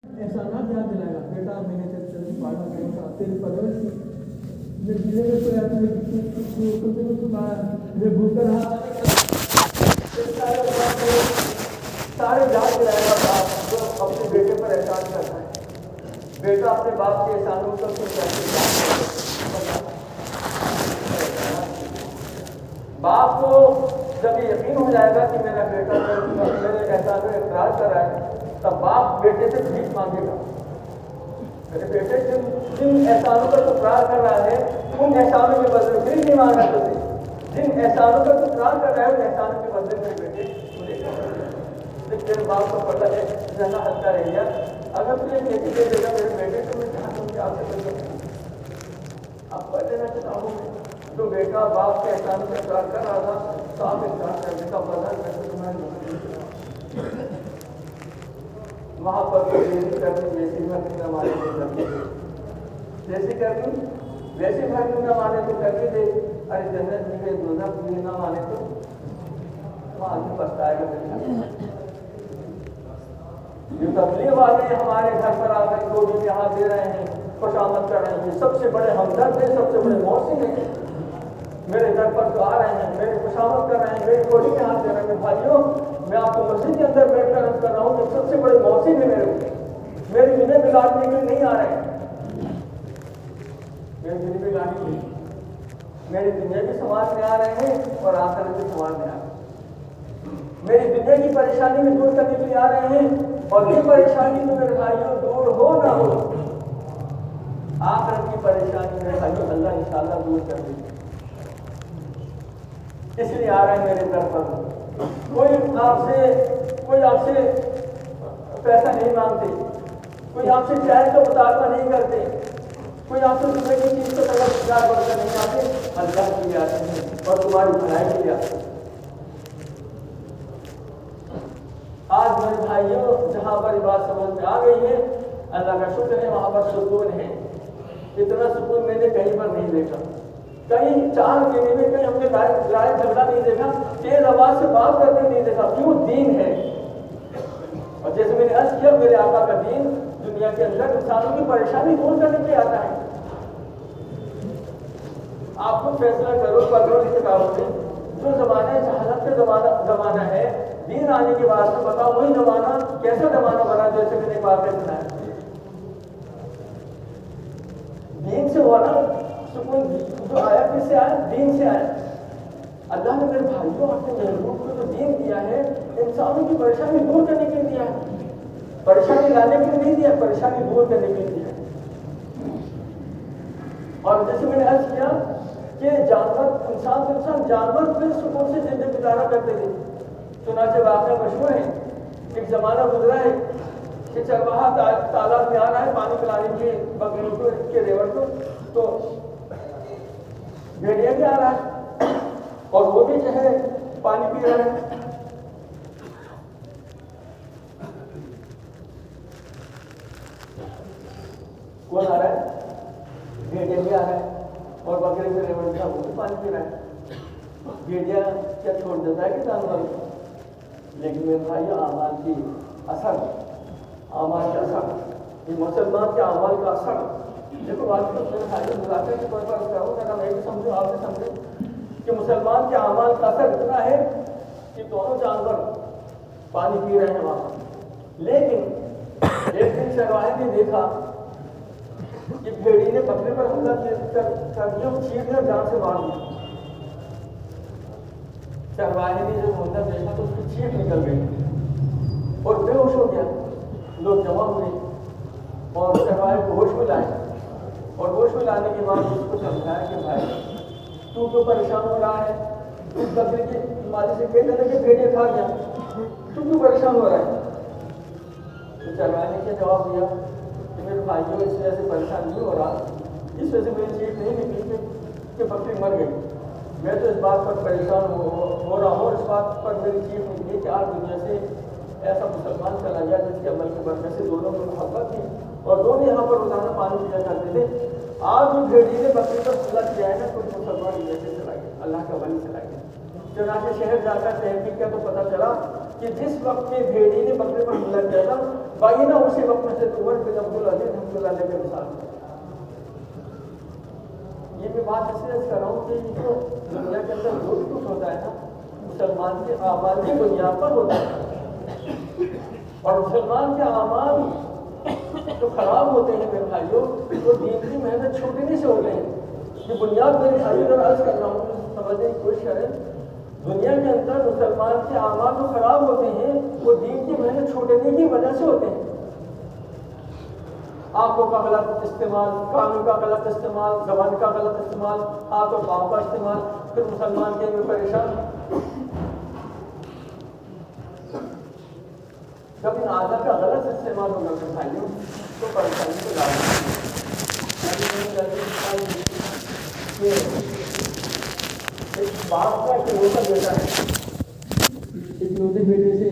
एहसानात याद दिलाएगा, बेटा मैंने तेरे पाला बेटा तेरी परवरिश की, मैं जिले में तो याद मैं भूखा रहा सारे याद दिलाएगा बाप जो अपने बेटे पर एहसान करता है। बेटा अपने बाप के एहसानों को बाप को जब ये यकीन हो जाएगा कि मेरा बेटा मेरे एहसान में इकरार कर रहा है, तब बाप बेटे से भीख मांगेगा। मेरे बेटे जिन एहसानों पर इकरार कर रहा है उन एहसानों के बदले भीख नहीं मांग रहा तुझे, जिन एहसानों पर इकरार कर रहा है उन एहसानों के बदले मेरे बेटे तेरे बाप को पता है जहाँ हल्का रह गया, अगर तुझे खेती दे देगा मेरे बेटे तो मैं जहाँ तुमसे आपसे कर सकता आप पढ़ लेना चाहता हूँ। तो बेटा बाप के एहसानों पर इकरार कर रहा था तो आप इकरार करने का बदल वहाँ पर जैसी करनी वैसी भक्ति न माने तो करके दे, जैसी करनी वैसी भक्ति न माने तो करके दे। अरे जन्नत में गए दोज़ख में न माने तो वहाँ आदमी पछताएगा। जो तबलीग वाले हमारे घर पर आकर जो भी यहाँ दे रहे हैं, खुशामद कर रहे हैं, सबसे बड़े हमदर्द हैं, सबसे बड़े मौसिन हैं। मेरे घर पर जो आ रहे हैं, मेरे खुशामद कर रहे हैं, मेरी गोली में हाथ दे रहे हैं। भाइयों, मैं आपको मस्जिद के अंदर बैठकर अर्ज कर रहा हूँ कि सबसे बड़े मौसिन है मेरे जिन्हें बिगाड़ने के लिए नहीं आ रहे हैं, मेरे जिन्हें बिगाड़ने के लिए मेरी दुनिया भी समाज में आ रहे हैं और आखिरत भी समाज में आ रहे हैं। मेरी दुनिया की परेशानी में दूर करने के लिए आ रहे हैं और ये परेशानी तो मेरे भाइयों दूर हो ना हो, आखिरत की परेशानी मेरे भाइयों अल्लाह इंशाअल्लाह दूर कर देंगे। इसलिए आ रहे हैं मेरे दर पर। कोई आपसे पैसा नहीं मांगते, कोई आपसे चाय का मुतालबा नहीं करते, कोई आपसे दूसरे की चीज को तलब बढ़कर नहीं आते, अल्लाह के लिए आते हैं और तुम्हारी भलाई के लिए आते हैं। आज मेरे भाइयों जहाँ पर बात समझ में आ गई है, अल्लाह का शुक्र है, वहाँ पर सुकून है। इतना सुकून मैंने कहीं पर नहीं देखा, कहीं चार महीने में कहीं हमने लड़ाई झगड़ा नहीं देखा, तेज आवाज से बात करते नहीं देखा। क्यों? दीन है। और जैसे मैंने अर्ज किया, मेरे आका का दीन दुनिया के अंदर इंसानों की परेशानी दूर करने के आता है। आप खुद फैसला करो पढ़ो की किताबों में, जो जमाना जहालत का जमाना है, दीन आने के बाद में बताओ वही जमाना कैसा जमाना बना। जैसे मैंने बात सुना है, दीन से हुआ ना सुकून, जो आया किससे आया? दीन से आया। अल्लाह ने मेरे भाइयों अपने महबूब को जो दीन दिया है, इंसानों की परेशानी दूर करने के लिए दिया है, परेशानी लाने के लिए नहीं दिया, परेशानी दूर करने के लिए दिया है। और जैसे मैंने अर्ज किया कि जानवर इंसान जानवर फिर सुकून से जिंदगी गुजारा करते थे। चुनाचे वाक़या मशहूर है, एक जमाना गुजरा है कि चरवाहा तालाब में आ रहा है पानी पिलाने के बकरियों को, के रेवड़ को, तो भेड़िया भी आ रहा है और वो भी जो है पानी पी रहा है। कौन आ रहा है? भेड़िया भी आ रहा है और बकरे के रेवड़ का वो भी पानी पी रहा है। भेड़िया क्या छोड़ देता है कि जानवर? लेकिन मेरे भाई आमाल की असर, आमाल का असर, ये मुसलमान के आमाल का असर। देखो बात तो मेरे भाई मुलाकात के तौर पर करूँ, मैं भी समझूँ आप भी समझें कि मुसलमान के आमाल का असर इतना है कि दोनों जानवर पानी पी रहे हैं वहाँ। लेकिन एक दिन चरवाहे ने देखा कि भेड़ी ने बकरे पर हमला कर दिया, चीर दिया, जान से मार दिया। चरवाहे ने जब मंजर देखा तो उसकी चीख निकल गई और बेहोश हो गया। लोग जमा हुए और चरवाहे को होश में लाए और होश में लाने के बाद उसको समझाया कि भाई तू क्यों परेशान हो रहा है? उस बकरे के मालिक से कहते हैं कि भेड़िया खा गया, तू क्यों परेशान हो रहा है? तो चरवाहे ने क्या जवाब दिया कि मेरे भाइयों इस वजह से परेशान नहीं हो रहा, इस वजह से मेरी चीख नहीं निकली कि बकरी मर गई। मैं तो इस बात पर परेशान हो रहा हूँ, इस बात पर मेरी चीख निकली कि आज दुनिया से ऐसा मुसलमान चला गया जिसके अमल के बरकत से दोनों में मोहब्बत थी और दोनों यहाँ पर रोजाना पानी पिया करते थे। आज जो भेड़ी ने बकरी पर हमला किया है ना, कुछ मुसलमान जैसे चला गया, अल्लाह का वली चला गया। चुनाचे शहर जाकर तहकीक किया तो पता चला कि जिस वक्त में भेड़ी ने बकरे पर हमला किया था باقی نا اسی وقت میں سے عمر بن عبدالعزیز رحمۃ اللہ علیہ کے مثال ہے. یہ میں بات اس لیے کر رہا ہوں کہ جو دنیا کے اندر جو بھی کچھ ہوتا ہے نا مسلمان کے اعمال کی بنیاد پر ہوتا ہے. اور مسلمان کے اعمال جو خراب ہوتے ہیں میرے بھائیوں وہ دین کی محنت چھوٹنے سے ہوتے ہیں. یہ بنیاد میرے بھائیوں اور عرض کر رہا ہوں سمجھنے کی کوشش کریں. دنیا کے اندر مسلمان کے اعمال جو خراب ہوتے ہیں وہ دین کی محنت چھوٹنے کی وجہ سے ہوتے ہیں. آنکھوں کا غلط استعمال، کانوں کا غلط استعمال، زبان کا غلط استعمال، ہاتھ اور پاؤں کا استعمال، پھر مسلمان کے لیے پریشان. جب ان اعضاء کا غلط استعمال ہوگا میرے بھائیوں تو پریشانی کو لانا ایک باپ کا ایک روزہ بیٹا ہے، ایک روزے بیٹے سے